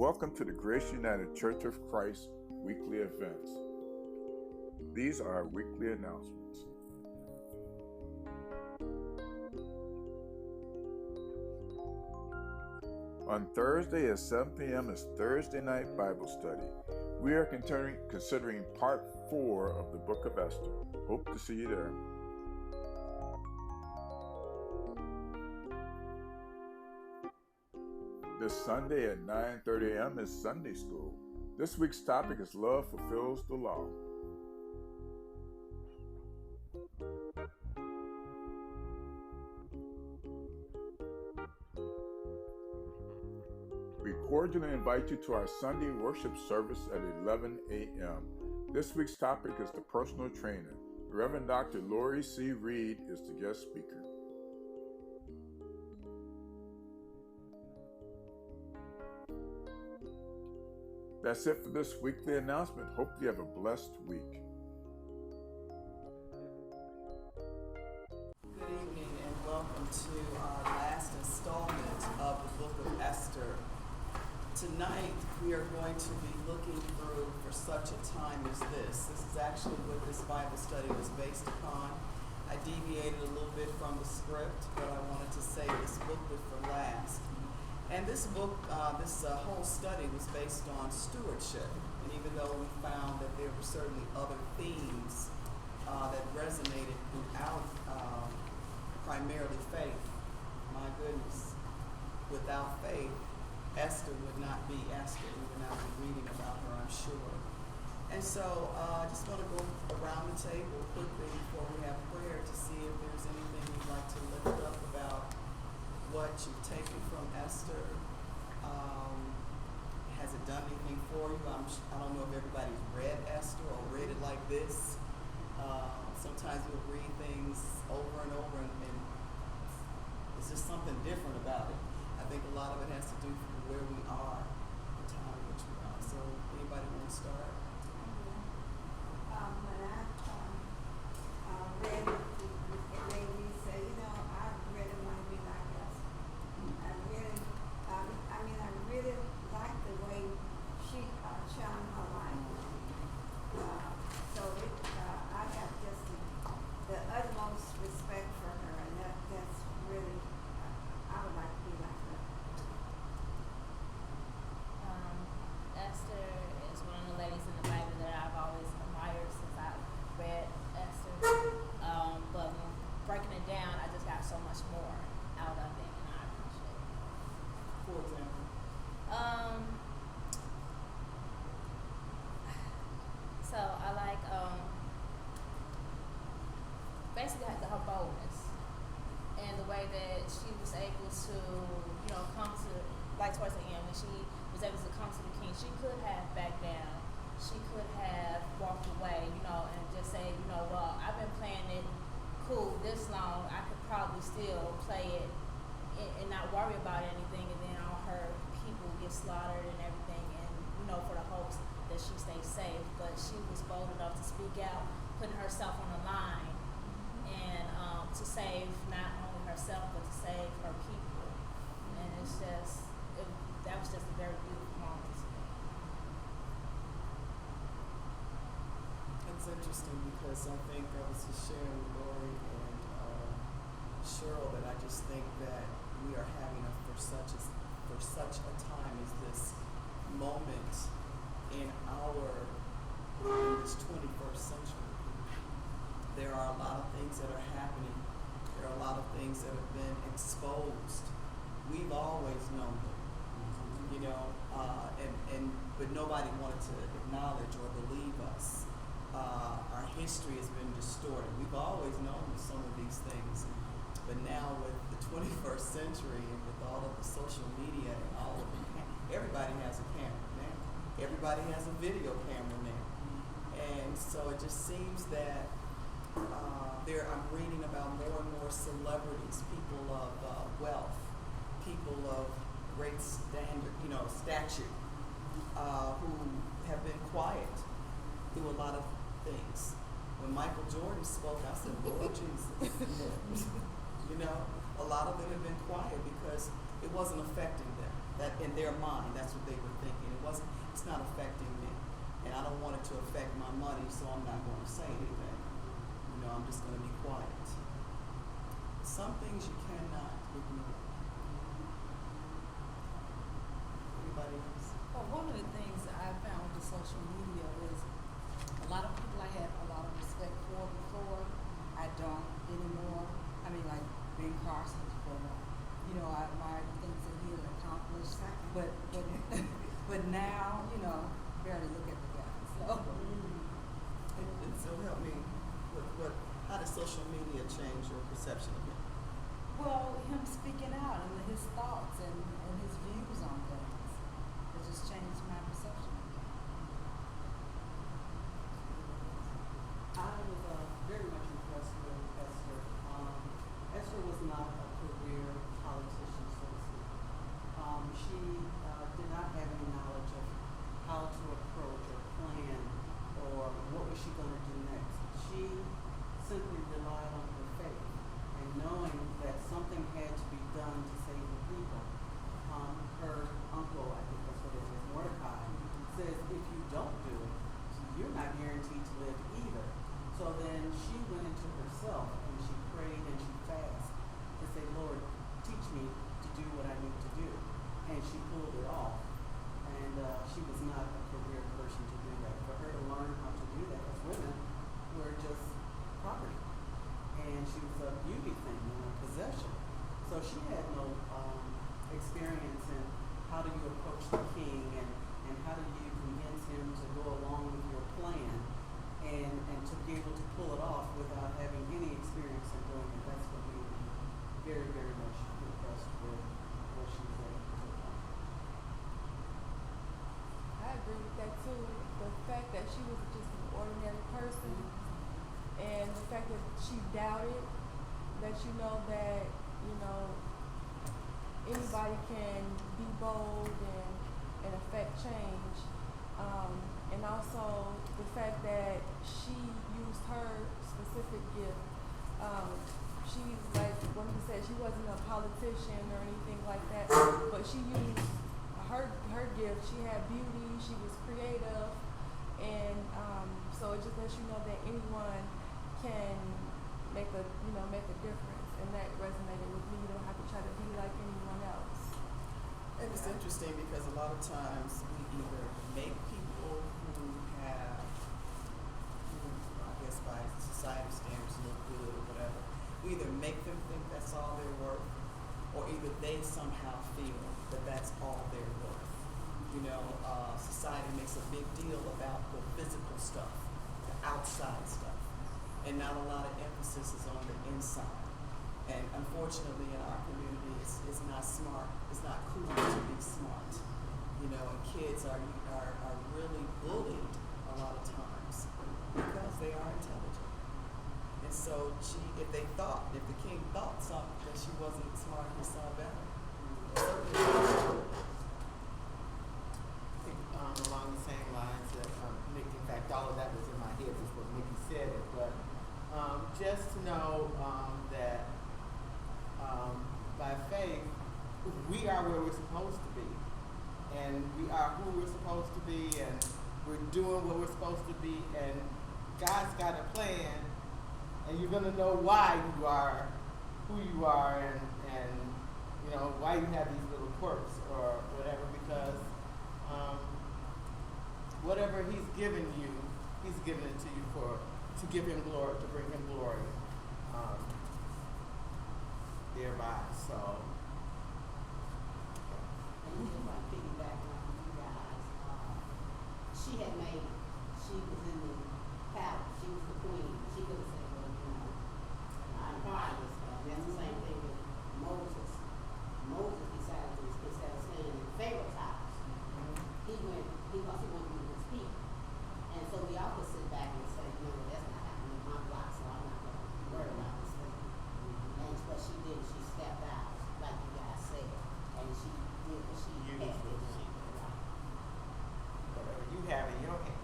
Welcome to the Grace United Church of Christ weekly events. These are our weekly announcements. On Thursday at 7 p.m. is Thursday night Bible study. We are considering part 4 of the Book of Esther. Hope to see you there. This Sunday at 9:30 a.m. is Sunday school. This week's topic is Love Fulfills the Law. We cordially invite you to our Sunday worship service at 11 a.m. This week's topic is the personal trainer. Reverend Dr. Lori C. Reed is the guest speaker. That's it for this weekly announcement. Hope you have a blessed week. Good evening and welcome to our last installment of the Book of Esther. Tonight we are going to be looking through For Such a Time as This. This is actually what this Bible study was based upon. I deviated a little bit from the script, but I wanted to save this booklet for last. And this book, this whole study was based on stewardship. And even though we found that there were certainly other themes that resonated throughout primarily faith, my goodness, without faith, Esther would not be Esther. We would not be reading about her, I'm sure. And so I just want to go around the table quickly before we have prayer to see if there's anything you'd like to lift up about what you've taken from Esther. Has it done anything for you? I don't know if everybody's read Esther or read it like this. Sometimes you'll read things over and over and it's just something different about it. I think a lot of it has to do with where we are, the time in which we are. So anybody want to start? When I read it, it made me say, I really want to be like Esther. I really like the way she shone her light. I have just the utmost respect for her, and that's really, I would like to be like her. Esther is one of the ladies in the Bible that I've always admired since I've read Esther. But when breaking it down, I just got so much more out of it, and I appreciate it. For example? So I like, basically her boldness and the way that she was able to, come to, like towards the end, when she was able to come to the king, she could have backed down. She could have walked away, and just say, well, I've been playing it cool this long, I could probably still play it and not worry about anything, and then all her people get slaughtered and everything, and for the hopes that she stays safe. But she was bold enough to speak out, putting herself on the line, and to save not only herself but to save her people. And it's just that was just a very beautiful moment to me. It's interesting because I think I was just sharing with Lori and Cheryl that I just think that we are having for such a time as this moment in this 21st century. There are a lot of things that are happening. There are a lot of things that have been exposed. We've always known them, but nobody wanted to acknowledge or believe us. Our history has been distorted. We've always known some of these things, but now with the 21st century and with all of the social media and all of everybody has a camera now. Everybody has a video camera now. And so it just seems that I'm reading about more and more celebrities, people of wealth, people of great stature, who have been quiet through a lot of things. When Michael Jordan spoke, I said, Lord Jesus. A lot of them have been quiet because it wasn't affecting them. That in their mind, that's what they were thinking. It's not affecting me. And I don't want it to affect my money, so I'm not going to say anything. I'm just going to be quiet. Some things you cannot ignore. Anybody else? Well, one of the things that I found with the social media is a lot of people I had a lot of respect for before, I don't anymore. I mean, like Ben Carson, I admire the things that he had accomplished, but now, barely look at the guy. So, And so help me. How does social media change your perception of him? well, him speaking out and his thoughts and his views on things, it just changed my perception of him. I was very much impressed with Esther. Esther was not a career politician, so to speak. She did not have any knowledge of how to approach or plan or what was she going to do next. She simply relied on her faith and knowing that something had to be done to save the people. Her uncle, I think that's what it is, Mordecai, says if you don't do it, you're not guaranteed to live either. So then she went into herself and she prayed and she fasted to say, Lord, teach me to do what I need to do. And she pulled it off. And she was not a career person to do that. For her to learn how to do that, because women were just property. And she was a beauty thing and a possession. So she had no experience in how do you approach the king and how do you convince him to go along with your plan and to be able to pull it off without having any experience in doing it. That's what made me very, very much impressed with what she was able to accomplish. I agree with that too. The fact that she was just an ordinary person and the fact that she doubted, that that, anybody can be bold and affect change. And also the fact that she used her specific gift. She, like Wendy said, she wasn't a politician or anything like that, but she used her gift. She had beauty, she was creative, and so it just lets you know that anyone can make a difference, and that resonated with me. You don't have to try to be like anyone else. And it's interesting because a lot of times we either make people who have, I guess by society standards, look good or whatever, we either make them think that's all they're worth, or either they somehow feel that that's all they're worth. Society makes a big deal about the physical stuff, the outside stuff, and not a lot of emphasis is on the inside. And unfortunately in our community, it's not smart, it's not cool to be smart. And kids are really bullied a lot of times because they are intelligent. And so if the king thought something that she wasn't smart, he saw better. I think along the same lines that Nikki, in fact, all of that was in my head before Nikki said it, but just to know that by faith, we are where we're supposed to be, and we are who we're supposed to be, and we're doing what we're supposed to be, and God's got a plan, and you're going to know why you are who you are, and why you have these little quirks or whatever, because whatever he's given you, he's given it to you to give him glory, to bring him glory thereby. So and just like piggybacking off of you guys, she was in the palace, she was the queen. She could have said, well, I'm part of this stuff. That's the same thing with Moses. Moses decided to instead of staying in Pharaoh's house, he wanted to be with his people. And so we all could sit back and say, that's not happening in my block, so I'm not going to worry about this thing. And what she did, she stepped out, like you guys said, and she did what she had to do. whatever you have in your hand.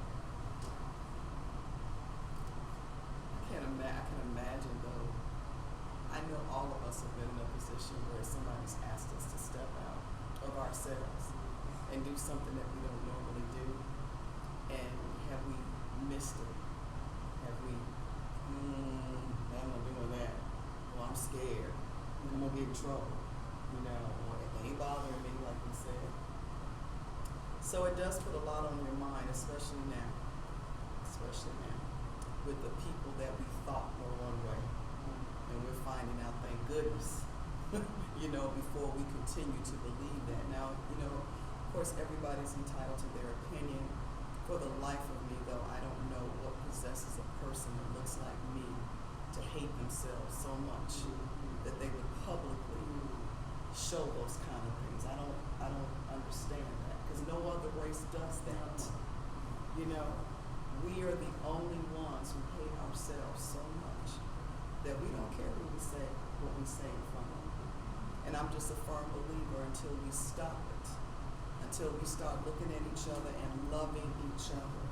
I can imagine though. I know all of us have been in a position where somebody's asked us to step out, or of ourselves and do something that we don't normally do? And have we missed it? Have we, I'm not doing that. Well, I'm scared. I'm gonna get in trouble. You know, or it ain't bothering me, like we said. So it does put a lot on your mind, especially now, with the people that we thought were one way, and we're finding out, thank goodness, you know, before we continue to believe that. Now, you know, of course, everybody's entitled to their opinion. For the life of me, though, I don't know what possesses a person that looks like me to hate themselves so much that they would publicly show those kind of things. I don't understand that, because no other race does that. You know, we are the only ones who hate ourselves so much that we don't care what we say in front of them. And I'm just a firm believer until we stop it, until we start looking at each other and loving each other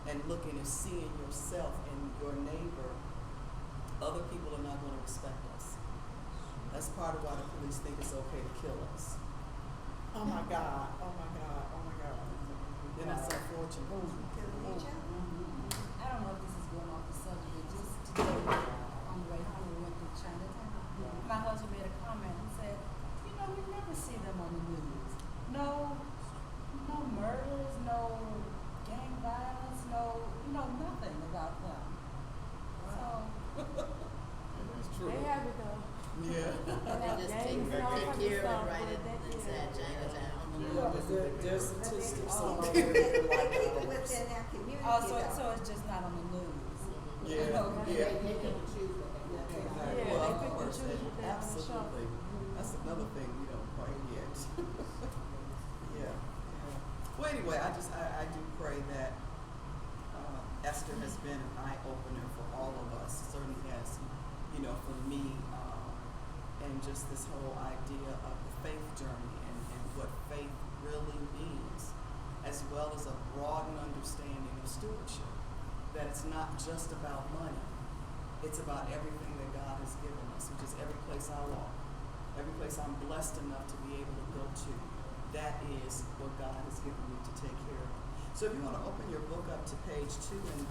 and looking and seeing yourself and your neighbor, other people are not going to respect us. That's part of why the police think it's okay to kill us. Oh my God, oh my God, oh my God. Then that's unfortunate. Killing each other. I don't know if this is going off the subject, but just today, on the way home, we went to Chinatown. My husband made a comment and said, you know, we never see them on the news. No murders, no gang violence, nothing about them. Wow. That's true. They have it though. Yeah. They have Just gangs and all take kinds of care of stuff, it right but that is. inside Chinatown. Yeah, but there's statistics on But there. they keep it within their community. Oh, so though. it's just not on the news. Yeah, yeah. They can choose what they want. Yeah, Well, they of pick and course, choose what they want to show. absolutely. That's another thing we don't quite get. Yeah. Well, anyway, I do pray that Esther has been an eye opener for all of us. Certainly has, you know, for me, and just this whole idea of the faith journey and what faith really means, as well as a broadened understanding of stewardship. That it's not just about money. It's about everything that God has given us, which is every place I walk, every place I'm blessed enough to be able to go to. That is what God has given me to take care of. So if you want to open your book up to page 2, and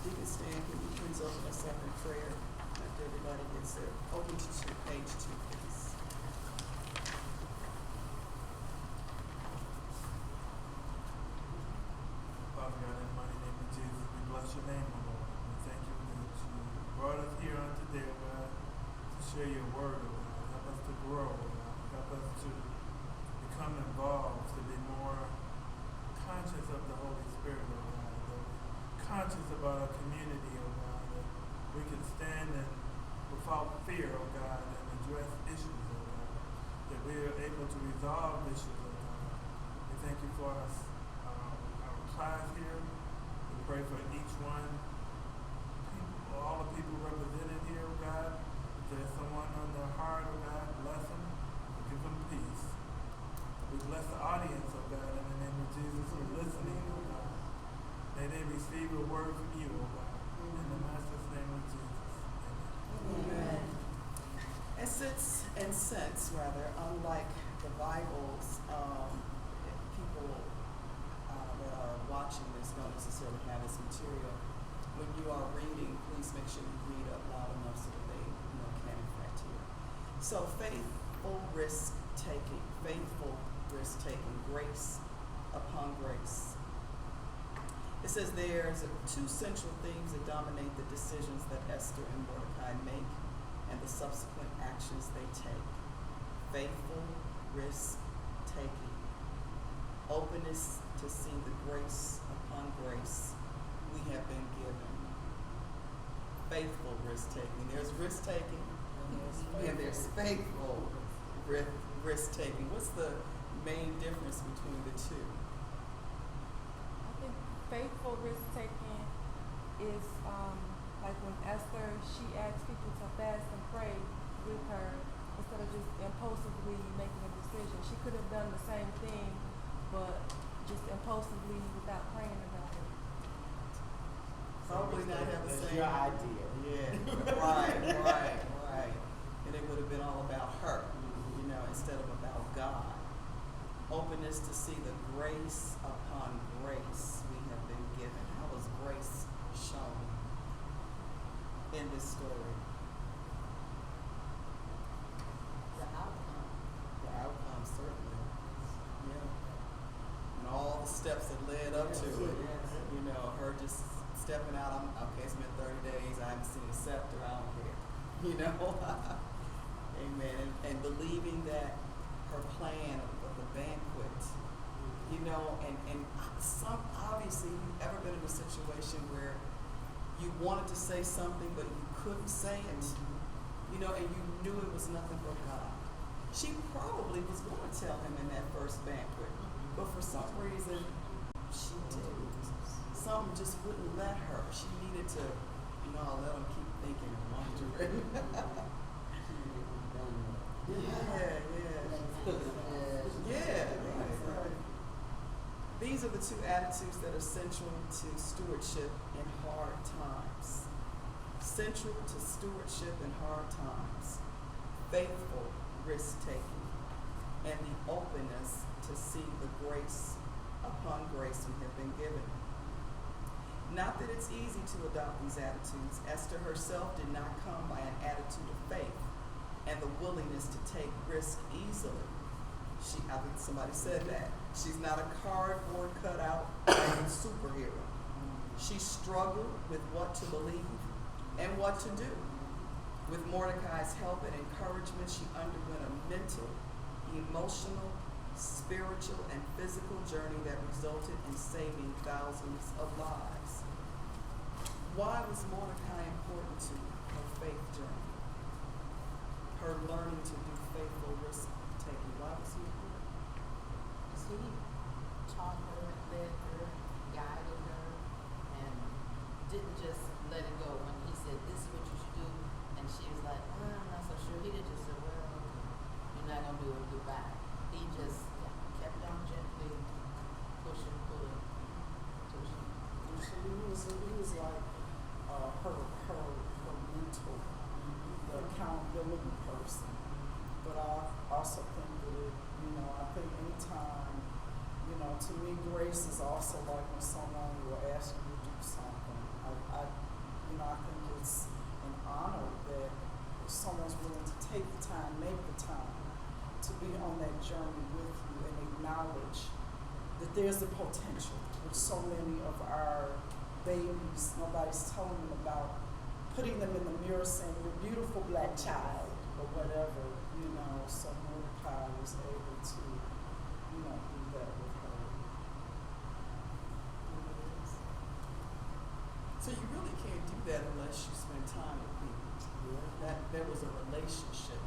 Deacon Stan, can you please open us up in prayer after everybody gets there? Open to page 2, please. Father God, in the mighty name of Jesus, we bless your name, O Lord. We thank you that you brought us here on today, O God, to share your word, O God. Help us to grow, O God. Help us to become involved, to be more conscious of the Holy Spirit, O God. That we're conscious about our community, O God. That we can stand without fear, O God, and address issues, O God. That we are able to resolve issues, O God. We thank you for us. Our class here, we pray for each one, all the people represented here, oh God. If there's someone on their heart, oh God, bless them, give them peace. We bless the audience, oh God, in the name of Jesus, who are listening, oh God. May they receive a word from you, oh God, in the master's name of Jesus. Amen. Amen. And since, unlike the Bibles, people that are watching this don't necessarily have this material. When you are reading, please make sure you read up loud enough so that they can in fact hear. So faithful risk-taking, grace upon grace. It says there's 2 central themes that dominate the decisions that Esther and Mordecai make and the subsequent actions they take. Faithful risk-taking. Openness to see the grace upon grace we have been given. Faithful risk-taking. There's risk-taking and there's faithful risk-taking. What's the main difference between the two? I think faithful risk-taking is like when Esther, she asked people to fast and pray with her instead of just impulsively making a decision. She could have done the same thing, but just impulsively without praying about it. Probably not have the same your idea. Yeah, right. And it would have been all about her, instead of about God. just to see the grace upon grace we have been given. How was grace shown in this story? The outcome. The outcome, certainly. Yeah. And all the steps that led up to it. You know, her just stepping out. Okay, it's been 30 days. I haven't seen a scepter. I don't care. You know? Amen. And believing that her plan of the banquet, you know, and some, obviously, you've ever been in a situation where you wanted to say something, but you couldn't say it, you know, and you knew it was nothing but God. She probably was going to tell him in that first banquet, but for some reason, she didn't. Something just wouldn't let her. She needed to, let him keep thinking and wondering. Yeah. These are the two attitudes that are central to stewardship in hard times. Central to stewardship in hard times. Faithful risk-taking and the openness to see the grace upon grace we have been given. Not that it's easy to adopt these attitudes. Esther herself did not come by an attitude of faith and the willingness to take risk easily. I think somebody said that. She's not a cardboard cutout superhero. She struggled with what to believe and what to do. With Mordecai's help and encouragement, she underwent a mental, emotional, spiritual, and physical journey that resulted in saving thousands of lives. Why was Mordecai important to her faith journey? Her learning to do faithful risk-taking. Why was he important? He taught her, led her, guided her, and didn't just let it go when he said, this is what you should do, and she was like, I'm not so sure. He didn't just say, well, you're not going to do it, goodbye. He just kept on gently pushing, pulling, pushing. He was like her mentor, the accountability person. But I also think that I think anytime, to me, grace is also like when someone will ask you to do something. I think it's an honor that if someone's willing to take the time, make the time to be on that journey with you and acknowledge that there's the potential with so many of our babies. Nobody's telling them about putting them in the mirror saying, you're a beautiful black child or whatever, so Mordecai was able to, do that with her. So you really can't do that unless you spend time with people. That there was a relationship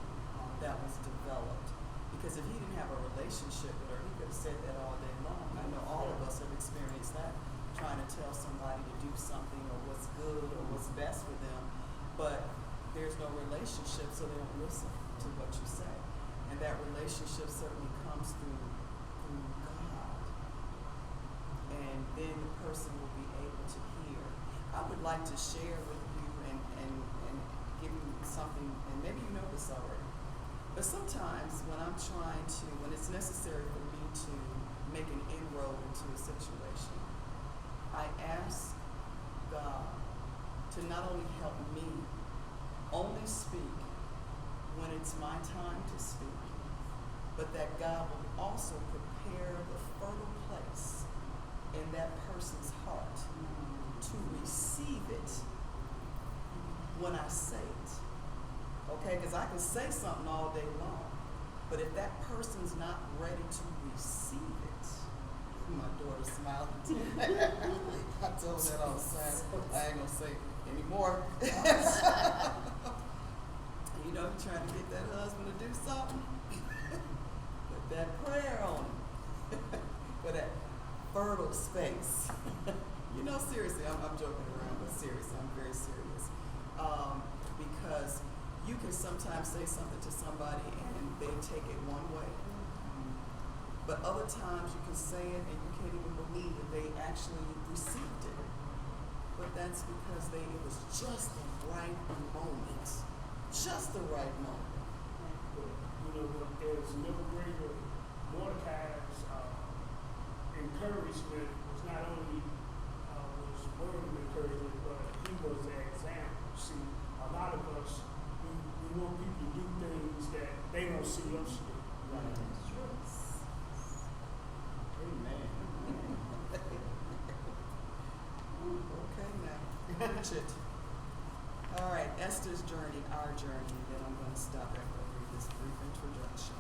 that was developed. Because if he didn't have a relationship with her, he could have said that all day long. I know all of us have experienced that, trying to tell somebody to do something or what's good or what's best for them, but there's no relationship, so they don't listen to what you say. And that relationship certainly comes through God. And then the person will be able to hear. I would like to share with you and give you something, and maybe you know this already, but sometimes when it's necessary for me to make an inroad into a situation, I ask God to not only help me only speak when it's my time to speak, but that God will also prepare the fertile place in that person's heart to receive it when I say it. Okay, because I can say something all day long, but if that person's not ready to receive it, my daughter smiled. I told her that all the time. I ain't gonna say anymore. You're trying to get that husband to do something. Put that prayer on him. For that fertile space. Seriously, I'm joking around, but seriously, I'm very serious. Because you can sometimes say something to somebody and they take it one way. But other times you can say it and you can't even believe that they actually received it. But that's because it was just the right moment. Just the right moment. There's no greater Mordecai's encouragement was not only was word of encouragement, but he was an example. See, a lot of us, we want people to do things that they don't see us do. That's true. Amen. Okay, now, Bridget. All right, Esther's journey, our journey, then I'm going to stop after I read this brief introduction.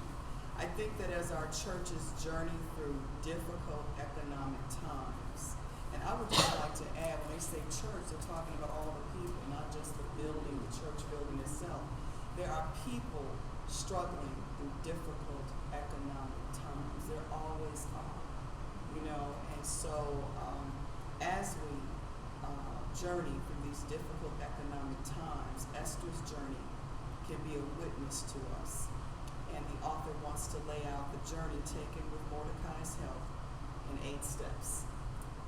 I think that as our churches journey through difficult economic times, and I would just like to add, when they say church, they're talking about all the people, not just the building, the church building itself. There are people struggling through difficult economic times. There always are, and so as we journey through these difficult economic times, Esther's journey can be a witness to us. And the author wants to lay out the journey taken with Mordecai's help in 8 steps.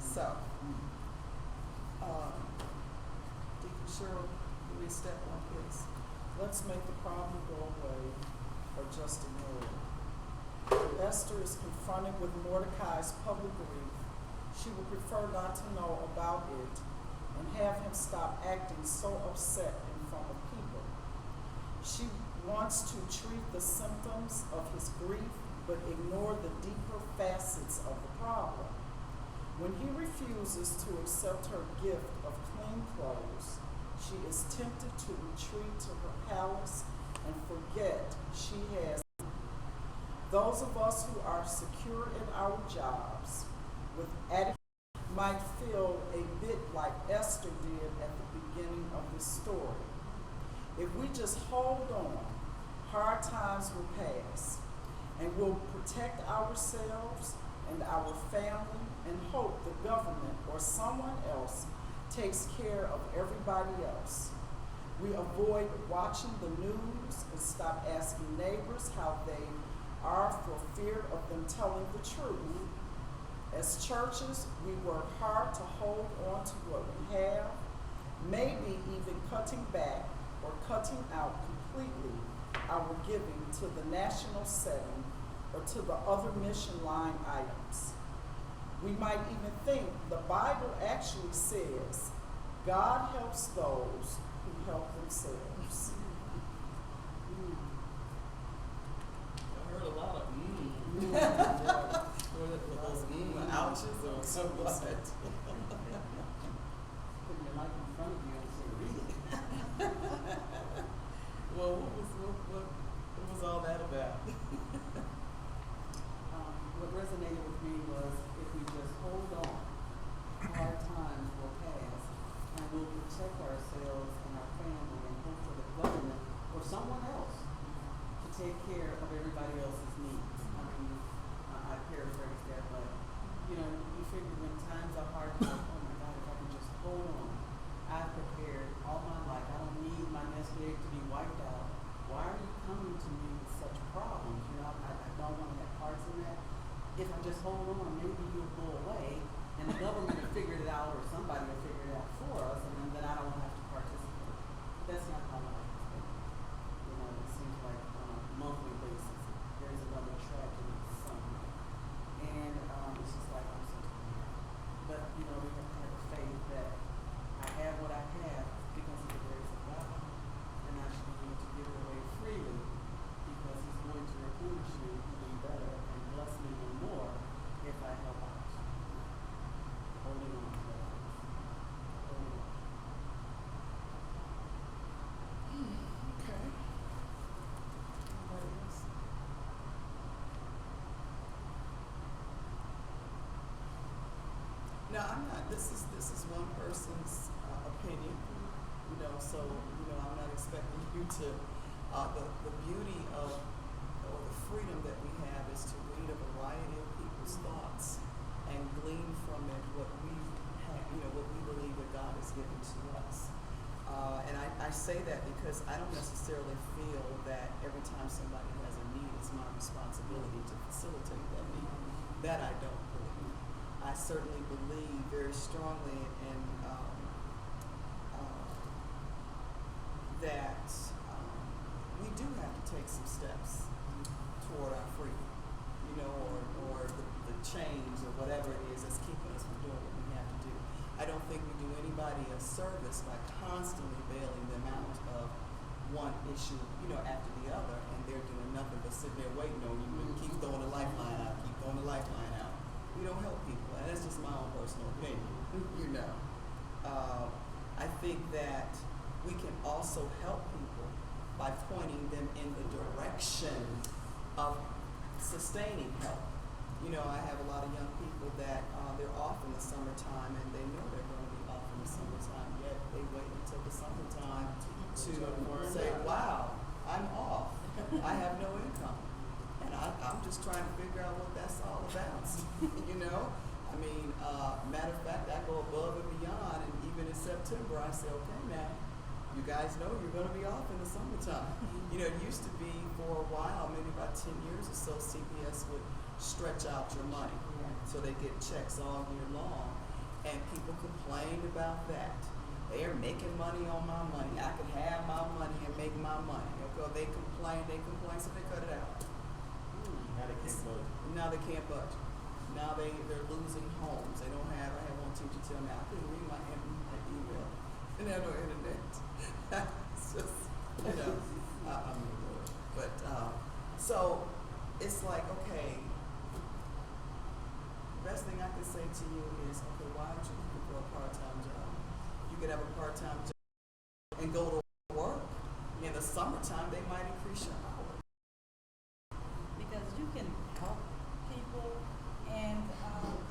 So, Deacon Cheryl, give me step 1, please. Let's make the problem go away or just ignore it. When Esther is confronted with Mordecai's public grief, she would prefer not to know about it and have him stop acting so upset in front of people. She wants to treat the symptoms of his grief but ignore the deeper facets of the problem. When he refuses to accept her gift of clean clothes, she is tempted to retreat to her palace and forget she has. Those of us who are secure in our jobs with adequate might feel a bit like Esther did at the beginning of this story. If we just hold on, hard times will pass, and we'll protect ourselves and our family and hope the government or someone else takes care of everybody else. We avoid watching the news and stop asking neighbors how they are for fear of them telling the truth. As churches, we work hard to hold on to what we have, maybe even cutting back or cutting out completely our giving to the national setting or to the other mission line items. We might even think the Bible actually says God helps those who help themselves. I heard a lot of ouches or so what. Putting your life in front of you and say, read it. Well, what was all that about? What resonated with me was if we just hold on, hard times will pass, and we'll protect ourselves and our family and hope for the government or someone else to take care of everybody else's needs. I mean, I paraphrase that, but you figure when times are hard, you're like, oh my God, if I can just hold on. I've prepared all my life. I don't need my nest egg to be wiped out. Why are you coming to me with such problems? I don't want to have parts in that. If I just hold on, maybe you'll go away, and the government will figure it out, or somebody will figure it out for us, and then I don't have to participate. That's not how life is been. It seems like on a monthly basis, there's another tragedy somewhere. And it's just like, I'm so tired. But, we have to have the faith that I have what I have because of the grace of God. And I should be able to give it away freely because He's going to replenish me even better and bless me even more if I help out. Holding on to that. Holding on. Okay. Anybody else? Now, this is one person's opinion, so, I'm not expecting you to, the beauty of, or the freedom that we have is to read a variety of people's thoughts and glean from it what we have, what we believe that God has given to us. And I say that because I don't necessarily feel that every time somebody has a need, it's my responsibility to facilitate that need. That I don't believe. I certainly believe very strongly in that we do have to take some steps toward our freedom. or the change or whatever it is that's keeping us from doing what we have to do. I don't think we do anybody a service by constantly bailing them out of one issue, after the other, and they're doing nothing but sitting there waiting on you and keep throwing the lifeline out, keep throwing the lifeline out. We don't help people, and that's just my own personal opinion, I think that we can also help people by pointing them in the direction of sustaining help. I have a lot of young people that they're off in the summertime and they know they're going to be off in the summertime, yet they wait until the summertime to say, wow, I'm off. I have no income. And I'm just trying to figure out what that's all about, matter of fact, I go above and beyond, and even in September, I say, okay, now, you guys know you're going to be off in the summertime. It used to be for a while, maybe about 10 years or so, CPS would stretch out your money. So they get checks all year long. And people complained about that. They're making money on my money. I can have my money and make my money. Okay, they complain, so they cut it out. Now they can't budge. Now they can't budge. Now they're losing homes. They don't have, I had one teacher tell me, I couldn't read my email. They have no internet. It's just, I'm good. But, so it's like, okay, best thing I can say to you is, okay, why aren't you looking for a part-time job? You could have a part-time job and go to work. In the summertime, they might increase your hours. Because you can help people and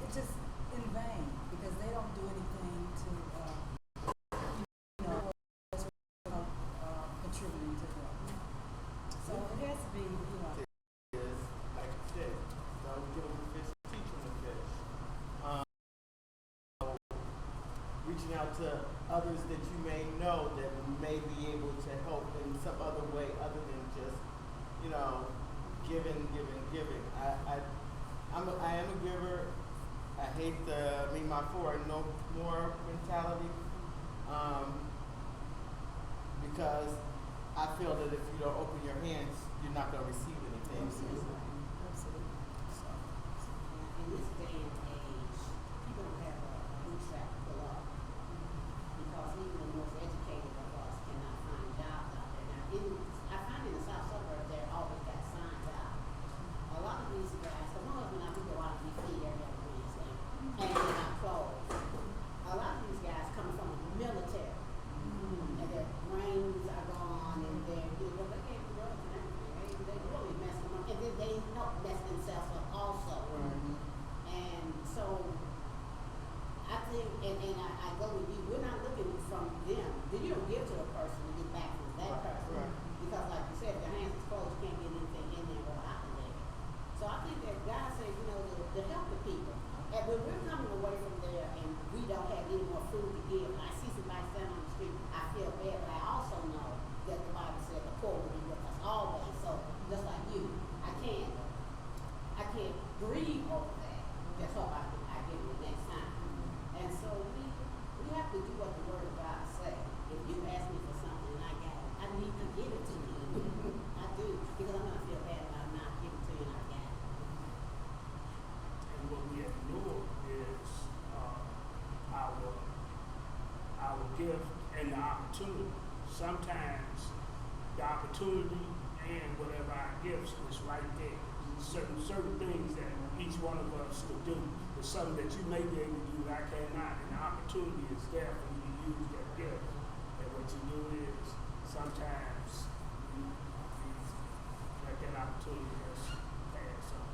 it's just in vain because they don't do anything to contributing to them. So it has to be, Is, like you said, don't give them the fish, teach them the fish. Reaching out to others that you may know that may be able to help in some other way other than just, giving. I am a giver. I hate the me, my, for, no more mentality. Because I feel that if you don't open your hands, you're not going to receive anything. Absolutely. In this day and age, people don't have a bootstrap to pull up because even the most educated of us cannot find jobs out there. Now, I find in the south suburbs, they're always got signs out. A lot of these guys, so my husband and I, we go out and we feed every other Wednesday, and they're not clothes. A lot of these guys come from the military, and their brains are gone, and they can't do drugs and everything. They really mess them up, and then they help mess themselves up also. And so I think, and I go with you, we're not looking from them. You don't give to a person to get back from that person. Because like you said, if your hands is closed, you can't get anything in there or out of there. So I think that God says, to help the people. And when we're coming away from there and we don't have any more food to give, and I see somebody standing on the street, I feel bad, but I also know that the Bible said the poor will be with us always. So just like you, I can't grieve over that. Just hope I get it next time. And so we have to do what the Word of God says. If you ask me for something and I got it, I need to give it to you. I do, because I'm going to feel bad about not giving it to you and I got it. And what we ignore is our gift and the opportunity. Sometimes the opportunity and whatever our gifts is right there. Certain things that each one of us could do. There's something that you may be able to do that I cannot, and the opportunity is there for you to use that gift. And what you do is sometimes you let that opportunity just pass on.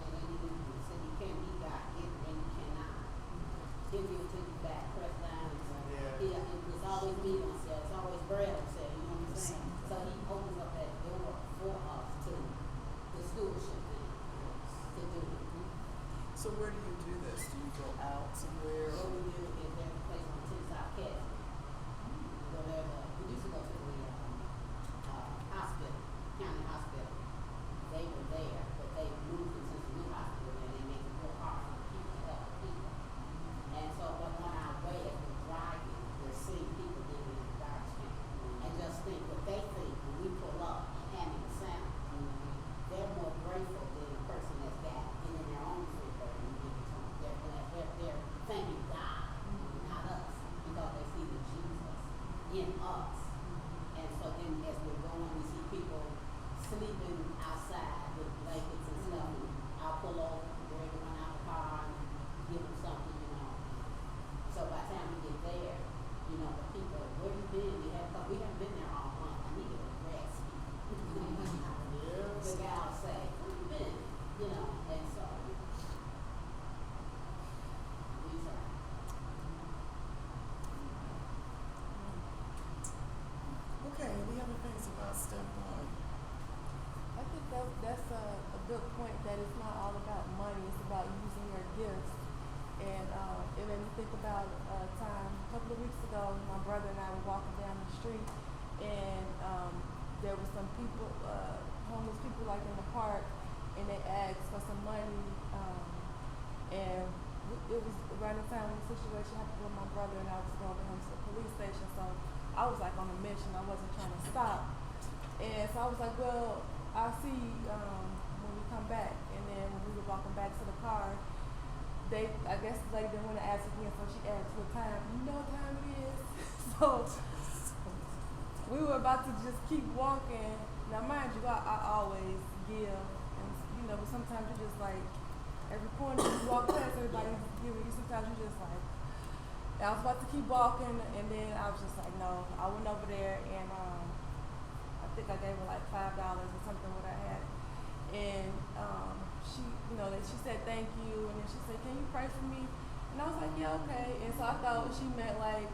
And then you said you can't be God given and you cannot. He'll give it to you back, press down and say, it's always meat on sale, it's always bread on sale, you know what I'm saying? So he opens up that door for us to the stewardship thing, to do it. So where do you do this? Do you go out somewhere? What we do is there's a place on South Cat. We used to go to the hospital, county hospital. They were there, but they moved into the new hospital and they make it real hard for people to help people. And so on our way as we're driving, we're seeing people living in the garbage can. And just think what they think when we pull up and having the sound. They're more grateful than a person wasn't even outside with blankets and stuff. And I'll pull over, bring everyone out the car, and give them something, you know. So by the time we get there, you know, the people, where you been? We haven't been there all month. I need a rest. The guy will say, where you been? You know, and so these are. Okay, any other things about step one? I think that's a good point, that it's not all about money, it's about using your gifts. And it made me think about a time a couple of weeks ago, my brother and I were walking down the street, and there were some people, homeless people like in the park, and they asked for some money, and it was around the time when the situation happened with my brother, and I was going with him to the police station, so I was like on a mission, I wasn't trying to stop. And so I was like, well, I'll see when we come back. And then when we were walking back to the car, I guess the lady didn't want to ask again, so she asked what time. You know what time it is? So we were about to just keep walking. Now mind you, I always give, and you know, but sometimes you just like, every corner you walk past, everybody's giving you, sometimes you just like, and I was about to keep walking, and then I was just like, no. I went over there, and I think I gave her like $5 or something what I had. And she, you know, she said thank you, and then she said, can you pray for me? And I was like, yeah, okay. And so I thought she meant like,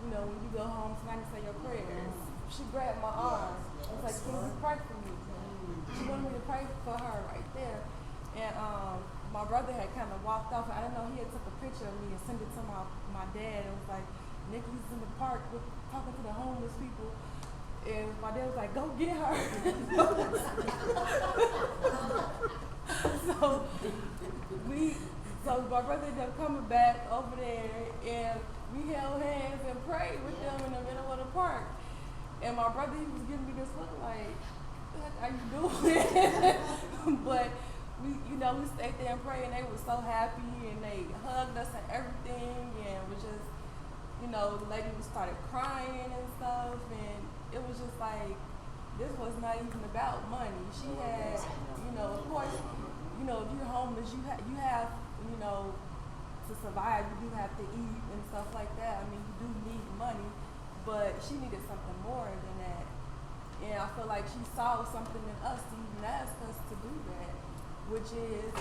you know, when you go home tonight and say your prayers. She grabbed my arm. I was like, can you pray for me? She wanted me to pray for her right there. And my brother had kind of walked off. I didn't know he had took a picture of me and sent it to my dad. And was like, Nikki's in the park talking to the homeless people. And my dad was like, go get her. So my brother ended up coming back over there, and we held hands and prayed with them in the middle of the park. And my brother, he was giving me this look like, what are you doing? But we stayed there and prayed, and they were so happy, and they hugged us and everything, and was just, you know, the lady started crying and stuff, and it was just like, this was not even about money. She had, you know, of course, you know, if you're homeless, you have, you know, to survive, you do have to eat and stuff like that. I mean, you do need money, but she needed something more than that. And I feel like she saw something in us to even ask us to do that, which is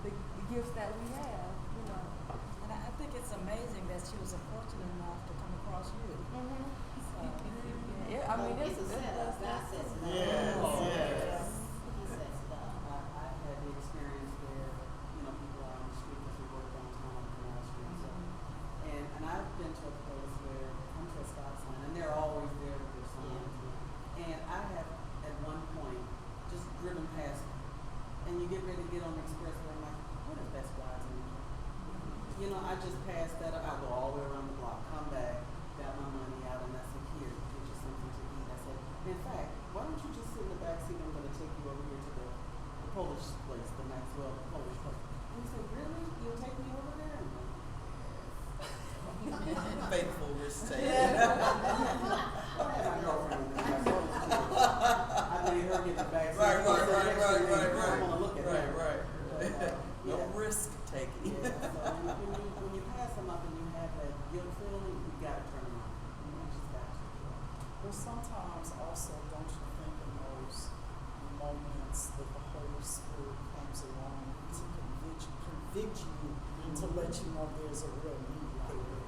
the gifts that we have, you know. And I think it's amazing that she was fortunate enough to come across you. Mm-hmm. So, Yeah, I mean, It's a setup. God sets it up. Yes. He sets it up. I've had the experience where, you know, people are on the street because we work downtown on Canal Street. So, and I've been to a place where I'm to a stop sign, and they're always there with their signs. And I have, at one point, just driven past, and you get ready to get on the expressway, I'm like, what is Best Buy in here? You know, I just passed that up. I'll go all the way around the block, come back, got my money out, and I said, here, get you something to eat. I said, in fact, why don't you just sit in the back seat? I'm going to take you over here to the Polish place, the Maxwell Polish place. And he said, really? You'll take me over there? I'm like, Faithful risk taker. I had my girlfriend in there. I made her get the back seat. Right. I want to look at her. Right. No Yeah. risk taking. Yeah, so when you pass them up and you have that guilt feeling, you got to turn around. You just got to. Well, sometimes also, don't you think in those moments that the Holy Spirit comes along to convict you to let you know there's a real need right there.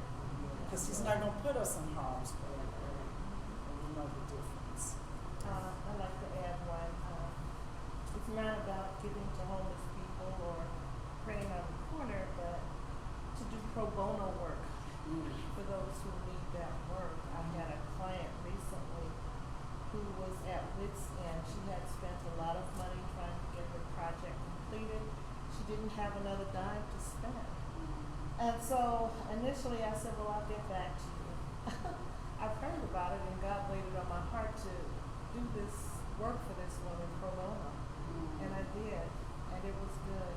Because He's not going to put us in harm's way. And we know the difference. I'd like to add one. It's not about giving to homeless people or praying on the corner, but to do pro bono work for those who need that work. I had a client recently who was at wit's end. She had spent a lot of money trying to get her project completed. She didn't have another dime to spend. And so initially I said, well, I'll get back to you. I prayed about it, and God laid it on my heart to do this work for this woman pro bono. And I did, and it was good.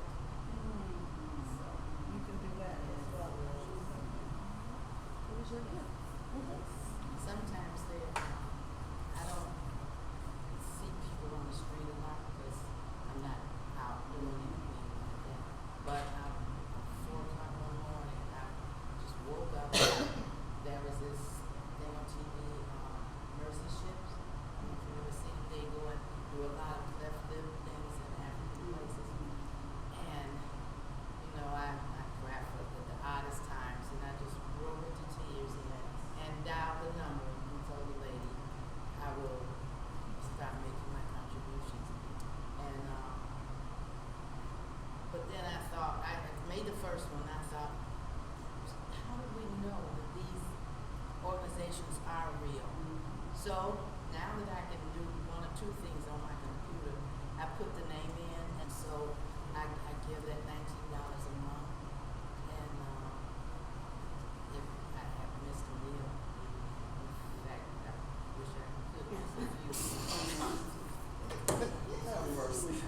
So you can do that as well. What was your gift? Sometimes I don't see people on the street first one, I thought, how do we know that these organizations are real? So now that I can do one or two things on my computer, I put the name in, and so I give that $19 a month. And if I have missed a meal, in fact, I wish I could miss a few. Have mercy.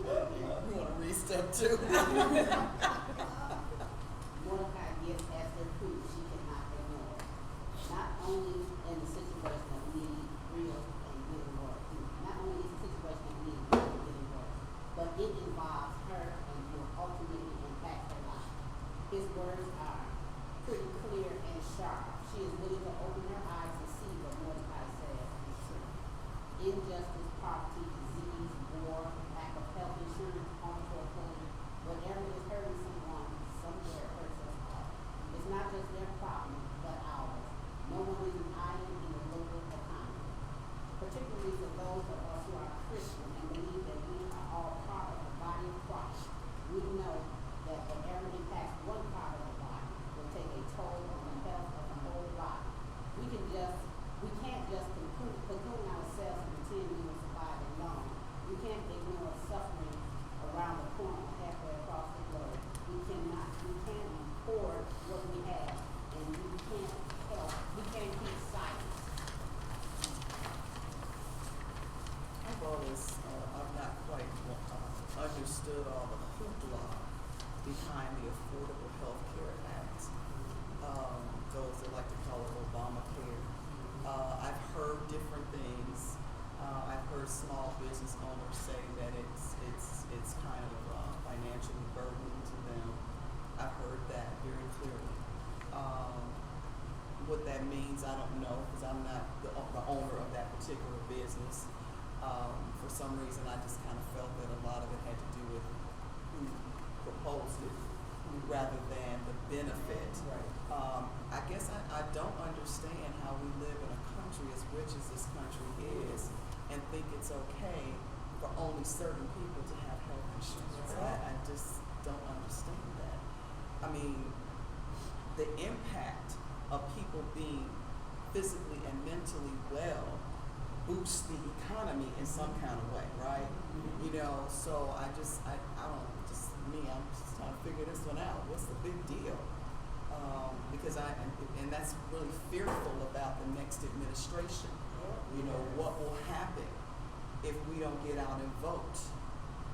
You want to read step 2? Mordecai gives Esther proof she cannot ignore. Not only in the situation of need, real and getting work. Not only is the situation of need, real and getting work, but it involves her and will ultimately impact her life. His words are pretty clear and sharp. She is willing to open her eyes and see what Mordecai says is true. Injustice, poverty, disease, war, lack of health insurance, home foreclosure, whatever is hurting someone, somewhere hurts us all. It's not just their problem, but ours. No one is an island in the local economy. Particularly for those of us who are Christian and believe that we are all part of the body of Christ. We know that whatever impacts one part of the body will take a toll on the health of the whole body. We can't just cocoon ourselves and pretend we will survive alone. We can't ignore suffering around the corner halfway across the globe. We can't hoard what we have, and we can't keep silence. I've always, I've not quite understood all the hoopla behind the Affordable Health Care Act. Those that like to call it Obamacare. I've heard different things. I've heard small business owners say that it's kind of financially burdening to them. I've heard that very clearly. What that means, I don't know, because I'm not the owner of that particular business. For some reason, I just kind of felt that a lot of it had to do with who proposed it rather than the benefit. Right. I guess I don't understand how we live in a country as rich as this country is and think it's okay for only certain people to have health insurance. I just don't understand that. I mean, the impact of people being physically and mentally well boosts the economy in some kind of way, right? You know, so I'm just trying to figure this one out. What's the big deal? Because and that's really fearful about the next administration. You know, what will happen if we don't get out and vote,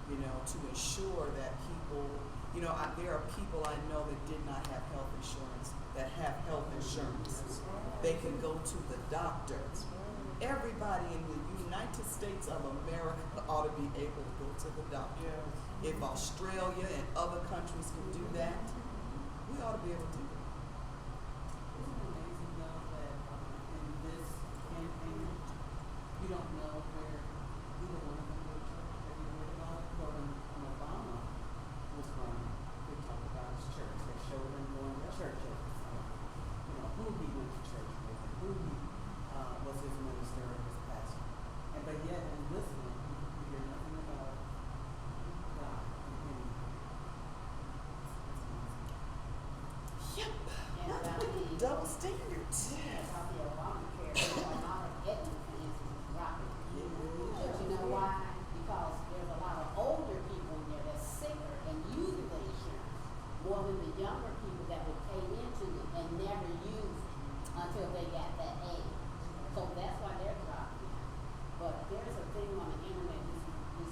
you know, to ensure that people, you know, there are people I know that did not have health insurance that have health insurance. They can go to the doctor. Everybody in the United States of America ought to be able to go to the doctor. If Australia and other countries can do that, we ought to be able to do it. Isn't it amazing though that in this campaign, you don't know where either one of them go to church? Have you heard about it? Well, when Obama was running, they talked about his church. They showed him going to church every Sunday. You know, who he went to church with and who he was his minister or his pastor. And but yet in listening, you hear nothing about God in any. Yep. And about the Double standards. about the Obamacare, a lot of Aetna, for instance, is dropping. But you know why? Because there's a lot of older people in there that's sicker and using the insurance more than the younger people that would pay into it and never use it until they got that age. So that's why they're dropping. But there's a thing on the internet, this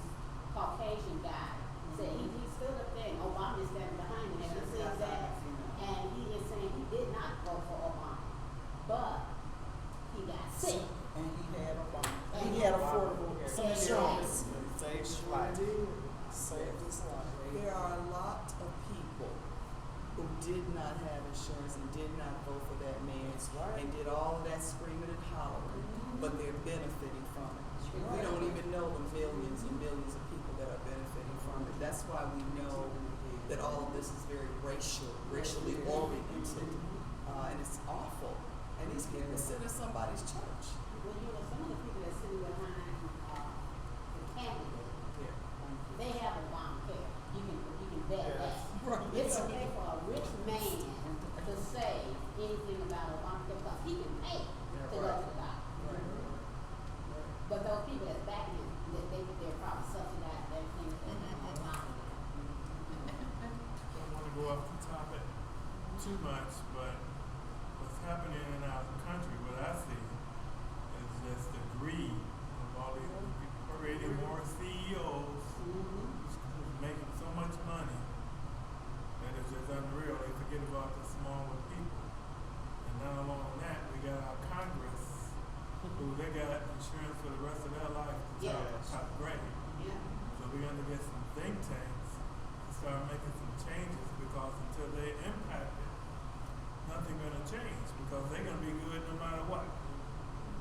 Caucasian guy said he stood up there and Obama is standing behind him and he says that, and he is saying he did not vote for Obama, but he got sick. And he had Obama. And He had affordable insurance. Saved his life. Saved his life. There are a lot of people who did not have insurance and did not vote for that man and did all of that screaming and hollering, but they're benefiting from it. We don't even know the millions and millions of people that are benefiting from it. That's why we know that all of this is very racially oriented, and it's awful. And these people sit in somebody's church. Well, you know, some of the people that sitting behind the candidate, they have Obamacare. You can bet that. Right. going to get some think tanks to start making some changes, because until they impact it, nothing's going to change, because they're going to be good no matter what.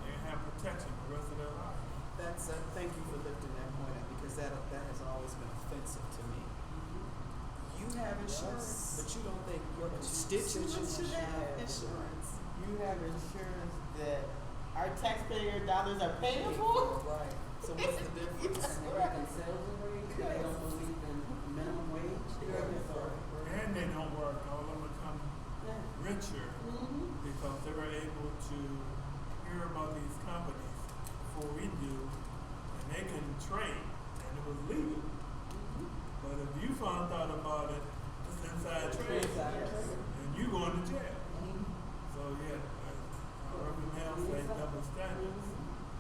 They have protection the rest of their life. That's thank you for lifting that point up, because that has always been offensive to me. You have insurance, but you don't think your constituents should have insurance. You have insurance that our taxpayer dollars are paying for? Right. So what's the difference? And they have themselves a raise, they don't believe in minimum wage. And they don't work. All of them become richer because they were able to hear about these companies before we do, and they can trade, and it was legal. But if you found out about it, it's inside trade, and you going to jail. So yeah, Reverend Hale say double standards.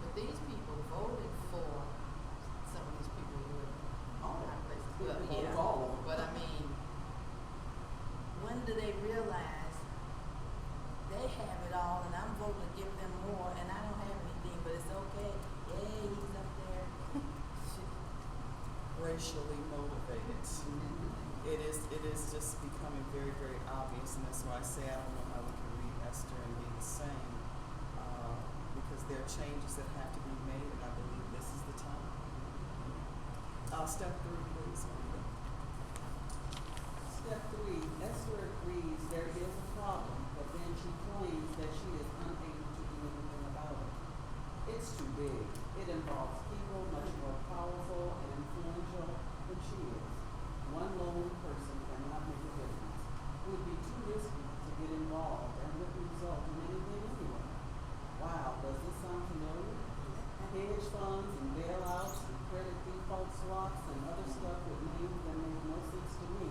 But these people voted for some of these people who are not places. Well, yeah. But I mean, when do they realize they have it all and I'm voting to give them more and I don't have anything, but it's okay. Yay, he's up there. Racially motivated. It is just becoming very, very obvious, and that's why I say I don't know how we can read Esther and be the same, because there are changes that have to be made, and I believe this is the time. Step 3, please. Step 3, Esther agrees there is a problem, but then she claims that she is unable to do anything about it. It's too big. It involves people much more powerful and influential than she is. One lone person cannot make a difference. It would be too risky to get involved and wouldn't result in anything anyway. Wow, does this sound familiar? Hedge funds and bailouts and credit default swaps and other stuff with names that make no sense to me.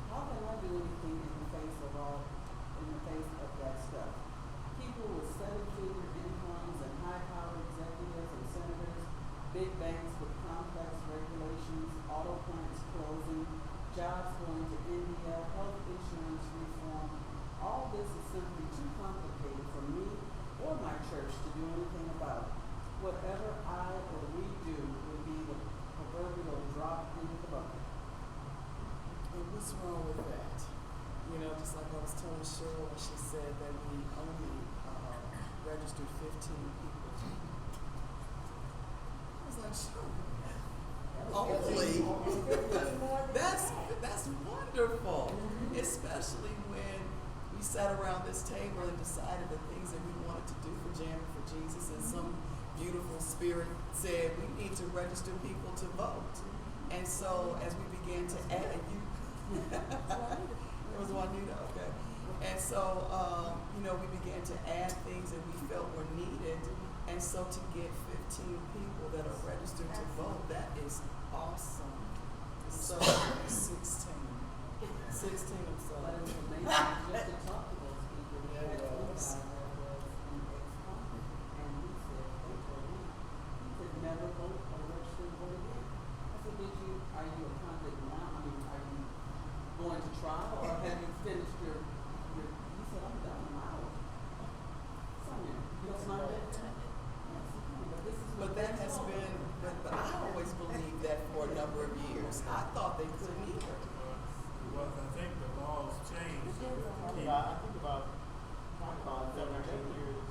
How can I do anything in the face of that stuff? People with 7-figure incomes and high-powered executives and senators, big banks with complex regulations, auto plants closing, jobs going to India, health insurance reform. All this is simply too complicated for me or my church to do anything about. Whatever I or we do will be the proverbial drop into the bucket. And what's wrong with that? You know, just like I was telling Cheryl when she said that we only registered 15 people. I was like, sure. Only. That's wonderful. Especially when we sat around this table and decided the things that we wanted to do for Jamming for Jesus, and some beautiful spirit said we need to register people to vote. And so as we began to add, it was Juanita, okay. And so, we began to add things that we felt were needed. And so to get 15 people that are registered to vote, that is awesome. So 16. 16, I'm sorry. But it was amazing just to talk to those people. We had one guy that was an ex-convict, and he said, they told him he could never vote or register to vote again. I said, are you a convict now? I mean, are you going to trial, or have you finished your he said, I'm done, I'm out. Sonia, you don't mind that? Yes, you can, but this is But that has been, but I always believed that for a number of years. I thought they couldn't either. Well, I think the laws changed. I think about 7 or 8 years.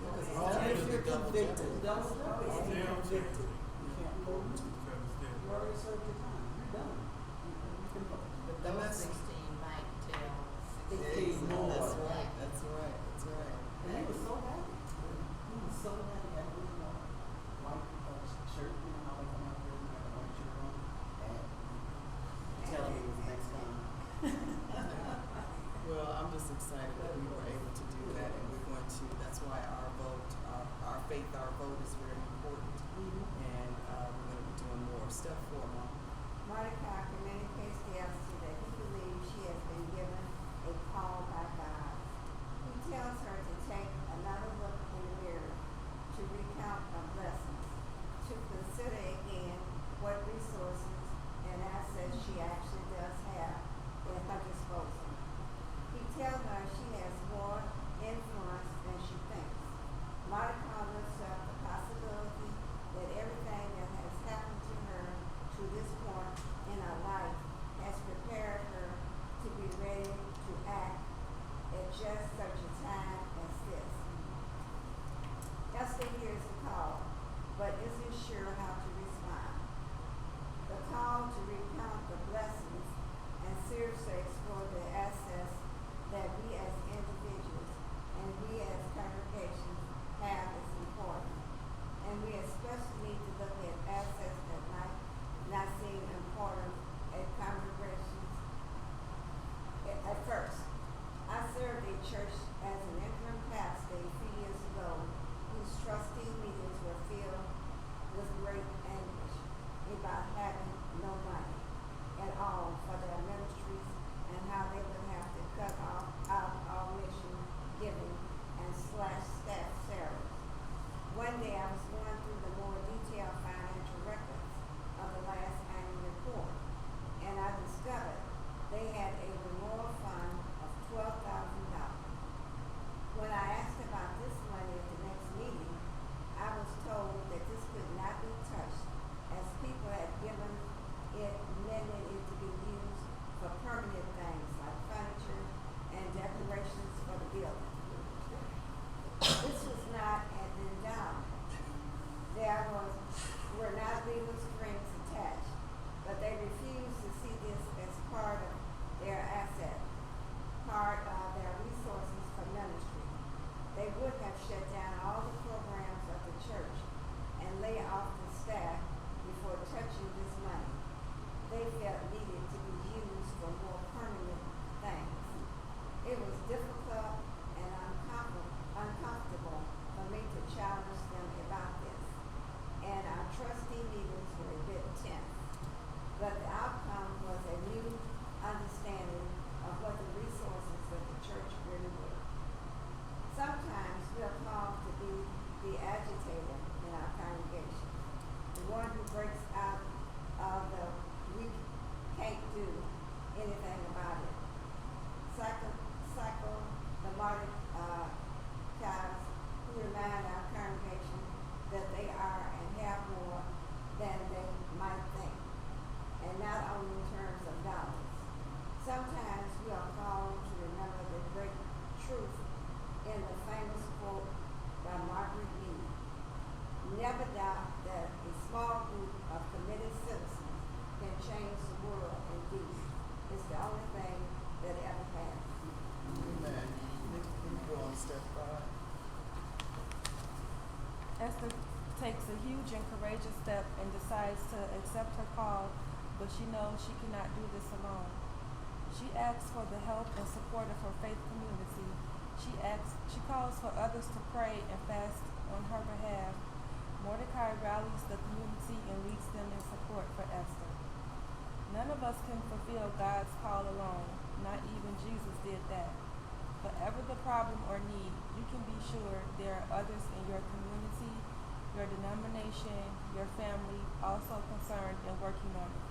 Because if you're convicted, don't Still if you're convicted, changing. you can't vote. Because You they're- already served your time, you're done. You can vote. But And those that's- 16 might tell 16 more. That's right, that's right, that's right. And he was so happy. He was so happy that he was white shirt, you know how they come out here and have a white shirt on. And tell me it was next time. Well, I'm just excited that we were able to do that, and we're going to, that's why our vote, our faith, our vote is very important. And we're going to be doing more. Step 4, Mom. Mordecai communicates to Esther that he believes she has been given a call by God. He tells her to take another look in the mirror, to recount her blessings, to consider again what resources and assets she actually does have at her disposal. He tells her she has more influence than she thinks. Mordecai lifts up the possibility staff before touching this money. They felt needed to be used for more permanent things. It was difficult and uncomfortable for me to challenge them about this, and our trustee meetings were a bit tense. But the outcome was a new understanding of what the resources of the church really were. Sometimes we are called to be the agitator in our congregation, the one who breaks out of the we can't do anything about it. The Mordecais who remind our congregation that they are and have more than they might think, and not only in terms of dollars. Sometimes we are called to remember the great truth in the famous quote by Margaret Mead. Never doubt that a small group of committed citizens can change the world indeed. It's the only thing that ever has. Amen. Let me go on step 5. Esther takes a huge and courageous step and decides to accept her call, but she knows she cannot do this alone. She asks for the help and support of her faith community. She calls for others to pray and fast on her behalf. Mordecai rallies the community and leads them in support for Esther. None of us can fulfill God's call alone. Not even Jesus did that. Whatever the problem or need, you can be sure there are others in your community, your denomination, your family also concerned and working on it.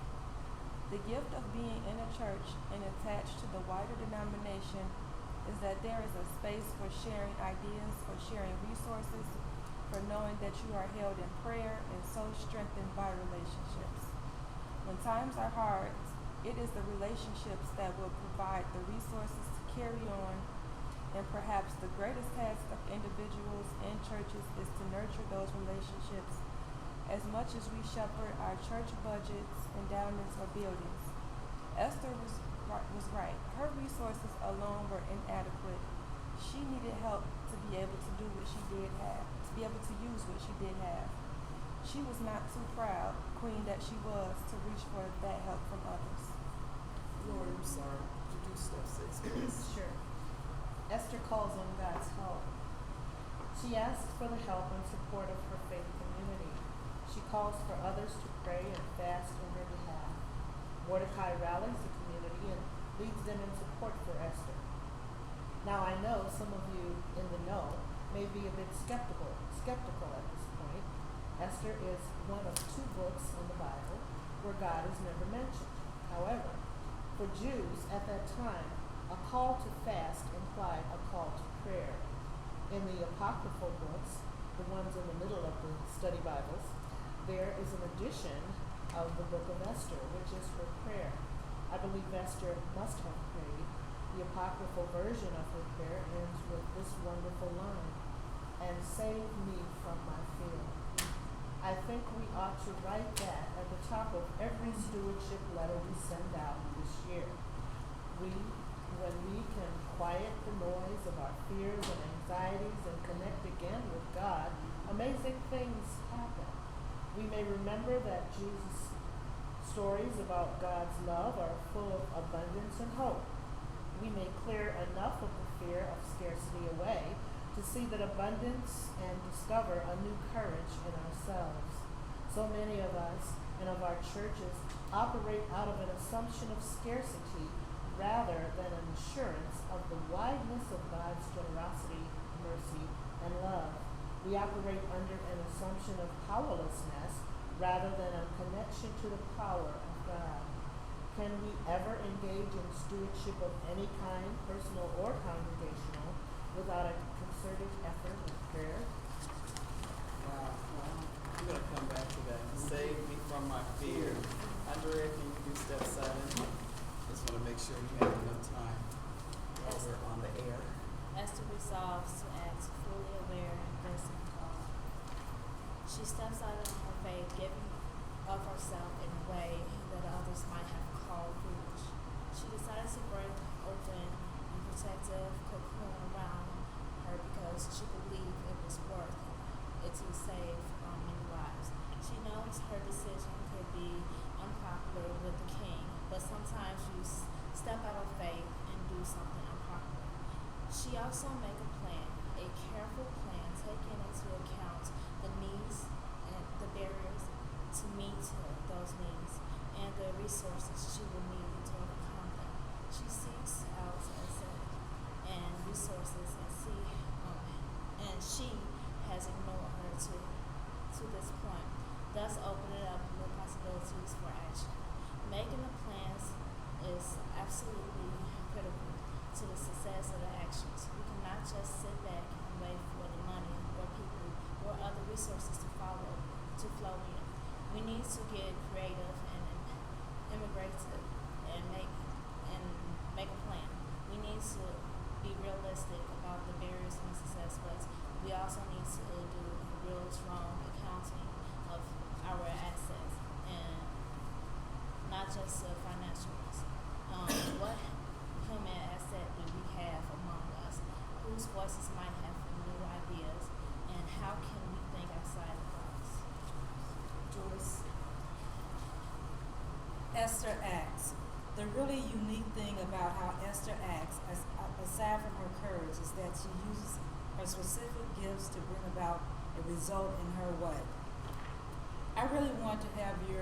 The gift of being in a church and attached to the wider denomination is that there is a space for sharing ideas, for sharing resources, for knowing that you are held in prayer and so strengthened by relationships. When times are hard, it is the relationships that will provide the resources to carry on, and perhaps the greatest task of individuals and churches is to nurture those relationships as much as we shepherd our church budgets, endowments, or buildings. Esther was right. Her resources alone were inadequate. She needed help to be able to do what she did have, to be able to use what she did have. She was not too proud, queen that she was, to reach for that help from others. Lord, I'm sorry. Would you do step 6, please? Sure. Esther calls on God's help. She asks for the help and support of her faith community. She calls for others to pray and fast on her behalf. Mordecai rallies the community and leads them in support for Esther. Now I know some of you in the know may be a bit skeptical at this point. Esther is one of 2 books in the Bible where God is never mentioned. However, for Jews at that time, a call to fast implied a call to prayer. In the apocryphal books, the ones in the middle of the study Bibles, there is an edition of the Book of Esther, which is her prayer. I believe Esther must have prayed. The apocryphal version of her prayer ends with this wonderful line, "And save me from my fear." I think we ought to write that at the top of every stewardship letter we send out this year. When we can quiet the noise of our fears and anxieties and connect again with God, amazing things happen. We may remember that Jesus' stories about God's love are full of abundance and hope. We may clear enough of the fear of scarcity away to see that abundance and discover a new courage in ourselves. So many of us and of our churches operate out of an assumption of scarcity rather than an assurance of the wideness of God's generosity, mercy, and love. We operate under an assumption of powerlessness rather than a connection to the power of God. Can we ever engage in stewardship of any kind, personal or congregational, without a concerted effort of prayer? Wow. Well, I'm going to come back to that. Save me from my fear. Andrea, can you do step 7? Just want to make sure you have enough time while we're on the air. Esther resolves to act fully aware and facing God. She steps out on her faith, giving of herself in a way that others might have called foolish. She decides to break open a protective cocoon around her because she believed it was worth it to save many lives. She knows also make a plan, a careful plan taking into account the needs and the barriers to meet those needs and the resources she will need to overcome them. She seeks out and resources and she has ignored her to this point, thus opening up new possibilities for action. Making the plans is absolutely critical to the success of the actions. We cannot just sit back and wait for the money or people or other resources to flow in. We need to get creative and immigrative and make a plan. We need to be realistic about the barriers and success, but we also need to do a real strong accounting of our assets and not just financial ones. What human asset do we have among us? Whose voices might have new ideas? And how can we think outside the box? Joyce. Esther acts. The really unique thing about how Esther acts, aside from her courage, is that she uses her specific gifts to bring about a result in her way. I really want to have you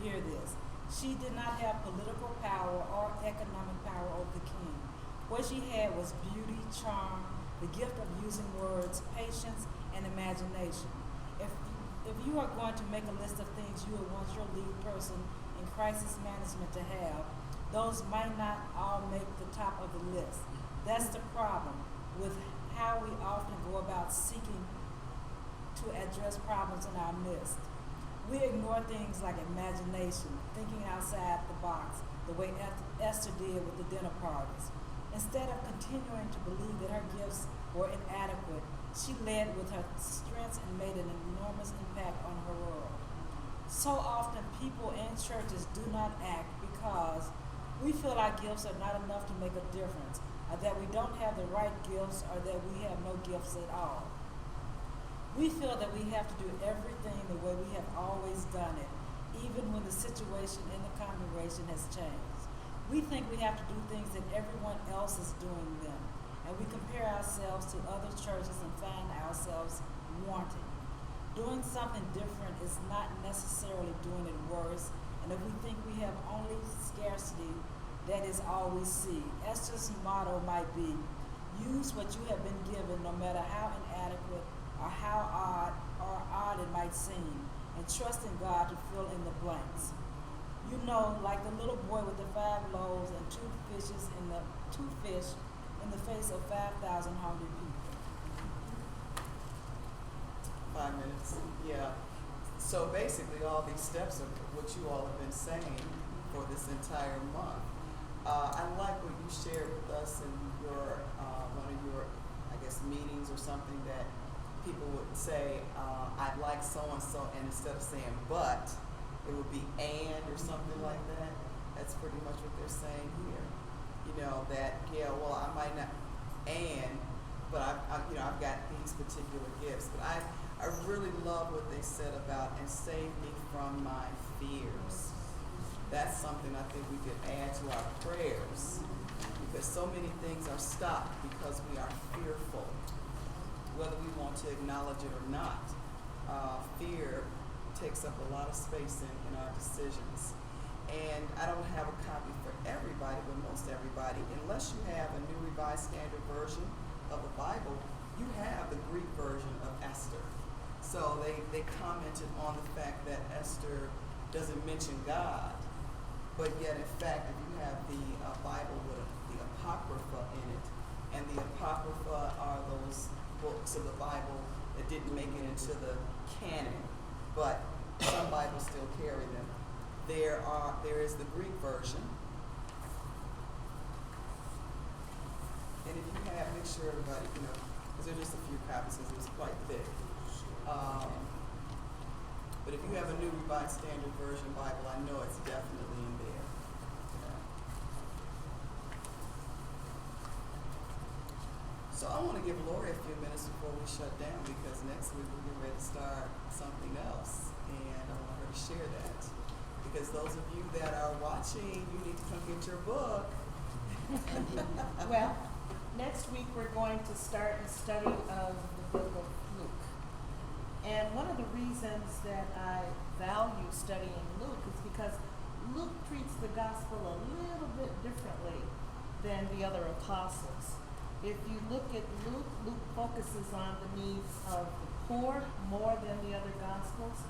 hear this. She did not have political power or economic power over the king. What she had was beauty, charm, the gift of using words, patience, and imagination. If you are going to make a list of things you would want your lead person in crisis management to have, those might not all make the top of the list. That's the problem with how we often go about seeking to address problems in our midst. We ignore things like imagination, thinking outside the box, the way Esther did with the dinner parties. Instead of continuing to believe that her gifts were inadequate, she led with her strengths and made an enormous impact on her world. So often people and churches do not act because we feel our gifts are not enough to make a difference, or that we don't have the right gifts, or that we have no gifts at all. We feel that we have to do everything the way we have always done it, even when the situation in the congregation has changed. We think we have to do things that everyone else is doing them, and we compare ourselves to other churches and find ourselves wanting. Doing something different is not necessarily doing it worse, and if we think we have only scarcity, that is all we see. Esther's motto might be, use what you have been given, no matter how inadequate or how odd it might seem, and trust in God to fill in the blanks. You know, like the little boy with the 5 loaves and 2 fish in the face of 5,000 hungry people. 5 minutes. Yeah. So basically, all these steps are what you all have been saying for this entire month. I like what you shared with us in your one of your, I guess, meetings or something, that people would say, I'd like so and so, and instead of saying but, it would be and or something like that. That's pretty much what they're saying here. You know, that, yeah, well, I might not, but I've got these particular gifts. But I really love what they said about, and save me from my fears. That's something I think we could add to our prayers, because so many things are stopped because we are fearful, whether we want to acknowledge it or not. Fear takes up a lot of space in our decisions. And I don't have a copy for everybody, but most everybody, unless you have a New Revised Standard Version of the Bible, you have the Greek version of Esther. So they commented on the fact that Esther doesn't mention God, but yet in fact, if you have the Bible with the Apocrypha in it, and the Apocrypha are those books of the Bible that didn't make it into the canon, but some Bibles still carry them. There is the Greek version, and if you have, make sure everybody, because there's just a few copies, because it was quite thick. But if you have a New Revised Standard Version Bible, I know it's definitely in there. So I want to give Lori a few minutes before we shut down, because next week we're getting ready to start something else, and I want her to share that. Because those of you that are watching, you need to come get your book. Well, next week we're going to start a study of the book of Luke. And one of the reasons that I value studying Luke is because Luke treats the gospel a little bit differently than the other apostles. If you look at Luke, Luke focuses on the needs of the poor more than the other gospels.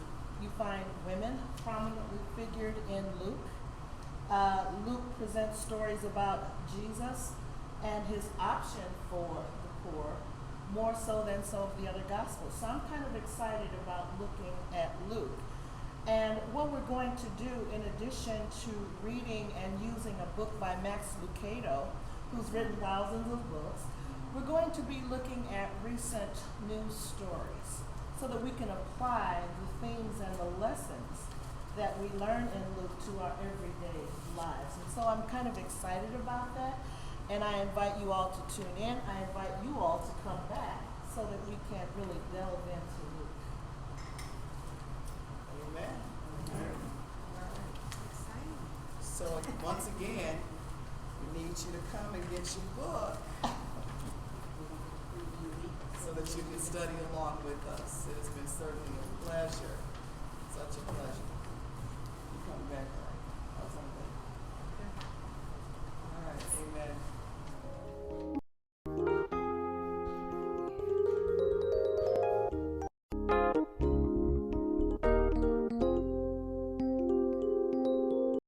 You find women prominently figured in Luke. Luke presents stories about Jesus and his option for the poor more so than some of the other gospels. So I'm kind of excited about looking at Luke. And what we're going to do, in addition to reading and using a book by Max Lucado, who's written thousands of books, we're going to be looking at recent news stories so that we can apply the themes and the lessons that we learn in Luke to our everyday lives. And so I'm kind of excited about that. And I invite you all to tune in. I invite you all to come back so that we can really delve into Luke. Amen. All right. Exciting. So once again, we need you to come and get your book so that you can study along with us. It has been certainly a pleasure, such a pleasure. You come back, right? All right, amen.